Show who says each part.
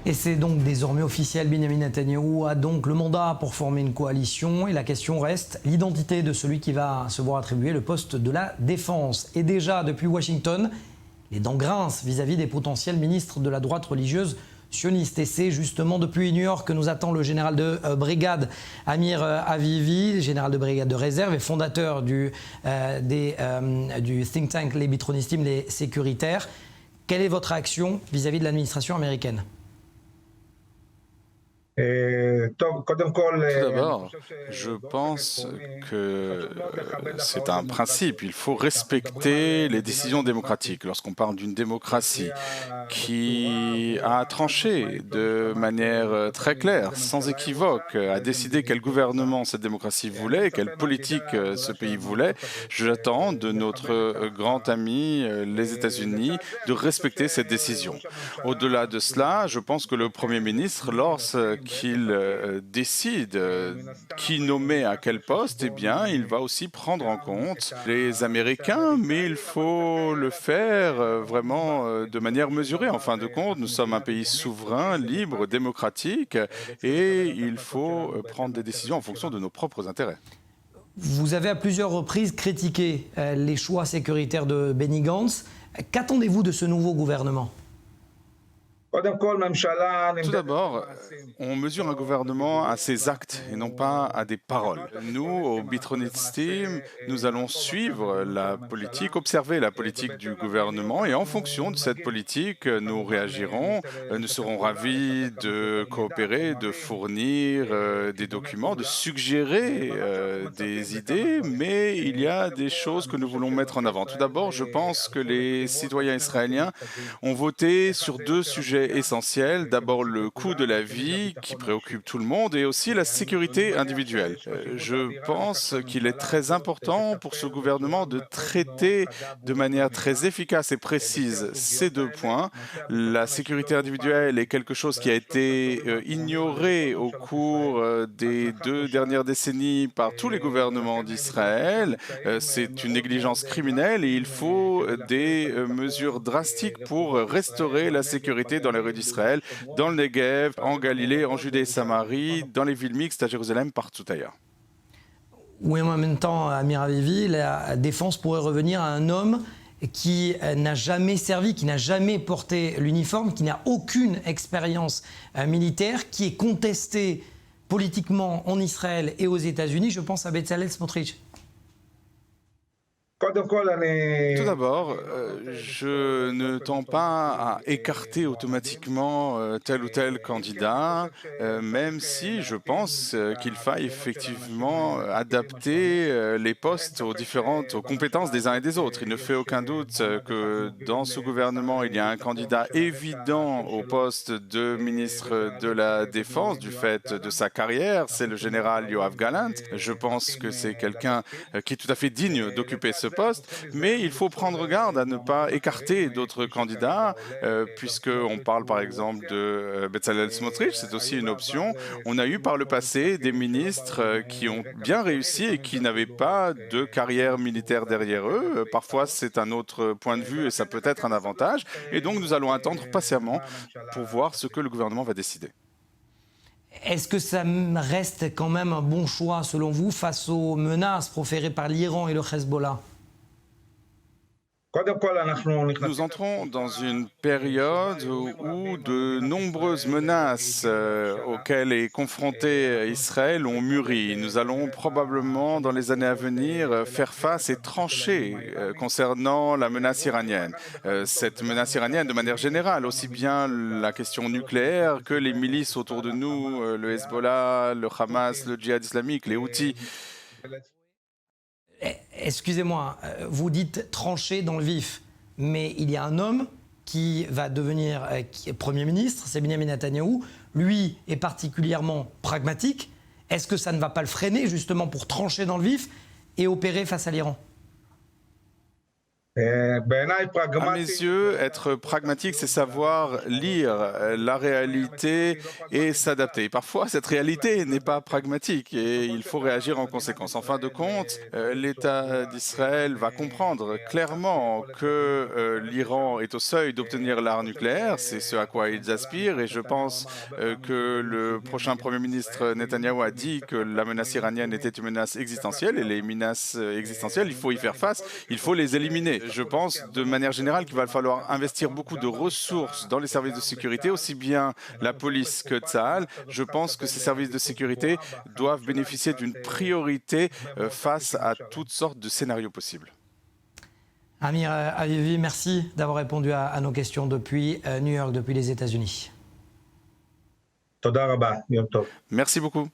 Speaker 1: Et c'est donc désormais officiel, Benyamin Netanyahou a donc le mandat pour former une coalition. Et la question reste l'identité de celui qui va se voir attribuer le poste de la Défense. Et déjà, depuis Washington, les dents grincent vis-à-vis des potentiels ministres de la droite religieuse sioniste. Et c'est justement depuis New York que nous attend le général de brigade Amir Avivi, général de brigade de réserve et fondateur du think tank les Bitronistim, les sécuritaires. Quelle est votre réaction vis-à-vis de l'administration américaine ?
Speaker 2: Tout d'abord, je pense que c'est un principe. Il faut respecter les décisions démocratiques. Lorsqu'on parle d'une démocratie qui a tranché de manière très claire, sans équivoque, a décidé quel gouvernement cette démocratie voulait, quelle politique ce pays voulait, j'attends de notre grand ami, les États-Unis, de cette décision. Au-delà de cela, je pense que le Premier ministre, lorsqu'il décide qui nommer à quel poste, eh bien, il va aussi prendre en compte les Américains, mais il faut le faire vraiment de manière mesurée. En fin de compte, nous sommes un pays souverain, libre, démocratique, et il faut prendre des décisions en fonction de nos propres intérêts.
Speaker 1: Vous avez à plusieurs reprises critiqué les choix sécuritaires de Benny Gantz. Qu'attendez-vous de ce nouveau gouvernement ?
Speaker 2: Tout d'abord, on mesure un gouvernement à ses actes et non pas à des paroles. Nous, au Bitronistim, nous allons suivre la politique, observer la politique du gouvernement et en fonction de cette politique, nous réagirons. Nous serons ravis de coopérer, de fournir des documents, de suggérer des idées, mais il y a des choses que nous voulons mettre en avant. Tout d'abord, je pense que les citoyens israéliens ont voté sur deux sujets essentiels. D'abord, le coût de la vie qui préoccupe tout le monde et aussi la sécurité individuelle. Je pense qu'il est très important pour ce gouvernement de traiter de manière très efficace et précise ces deux points. La sécurité individuelle est quelque chose qui a été ignoré au cours des 2 dernières décennies par tous les gouvernements d'Israël. C'est une négligence criminelle et il faut des mesures drastiques pour restaurer la sécurité dans les rues d'Israël, dans le Negev, en Galilée, en Judée et Samarie, dans les villes mixtes, à Jérusalem, partout ailleurs.
Speaker 1: Oui, en même temps, Amir Avivi, la défense pourrait revenir à un homme qui n'a jamais servi, qui n'a jamais porté l'uniforme, qui n'a aucune expérience militaire, qui est contesté politiquement en Israël et aux États-Unis. Je pense à Bezalel Smotrich.
Speaker 2: Tout d'abord, je ne tends pas à écarter automatiquement tel ou tel candidat, même si je pense qu'il faille effectivement adapter les postes aux compétences des uns et des autres. Il ne fait aucun doute que dans ce gouvernement, il y a un candidat évident au poste de ministre de la Défense du fait de sa carrière, c'est le général Yoav Gallant. Je pense que c'est quelqu'un qui est tout à fait digne d'occuper ce poste, mais il faut prendre garde à ne pas écarter d'autres candidats, puisqu'on parle par exemple de Bezalel Smotrich, c'est aussi une option. On a eu par le passé des ministres qui ont bien réussi et qui n'avaient pas de carrière militaire derrière eux. Parfois c'est un autre point de vue et ça peut être un avantage, et donc nous allons attendre patiemment pour voir ce que le gouvernement va décider.
Speaker 1: Est-ce que ça reste quand même un bon choix selon vous face aux menaces proférées par l'Iran et le Hezbollah ?
Speaker 2: Nous entrons dans une période où de nombreuses menaces auxquelles est confronté Israël ont mûri. Nous allons probablement, dans les années à venir, faire face et trancher concernant la menace iranienne. Cette menace iranienne, de manière générale, aussi bien la question nucléaire que les milices autour de nous, le Hezbollah, le Hamas, le djihad islamique, les Houthis.
Speaker 1: Excusez-moi, vous dites trancher dans le vif, mais il y a un homme qui va devenir Premier ministre, c'est Benyamin Netanyahou. Lui est particulièrement pragmatique. Est-ce que ça ne va pas le freiner justement pour trancher dans le vif et opérer face à l'Iran ?
Speaker 2: À mes yeux, être pragmatique, c'est savoir lire la réalité et s'adapter. Parfois, cette réalité n'est pas pragmatique et il faut réagir en conséquence. En fin de compte, l'État d'Israël va comprendre clairement que l'Iran est au seuil d'obtenir l'arme nucléaire. C'est ce à quoi ils aspirent et je pense que le prochain Premier ministre Netanyahou a dit que la menace iranienne était une menace existentielle et les menaces existentielles, il faut y faire face, il faut les éliminer. Je pense de manière générale qu'il va falloir investir beaucoup de ressources dans les services de sécurité, aussi bien la police que Tsahal. Je pense que ces services de sécurité doivent bénéficier d'une priorité face à toutes sortes de scénarios possibles.
Speaker 1: Amir Avivi, merci d'avoir répondu à nos questions depuis New York, depuis les États-Unis.
Speaker 3: Toda rabba, Yom Tov.
Speaker 2: Merci beaucoup.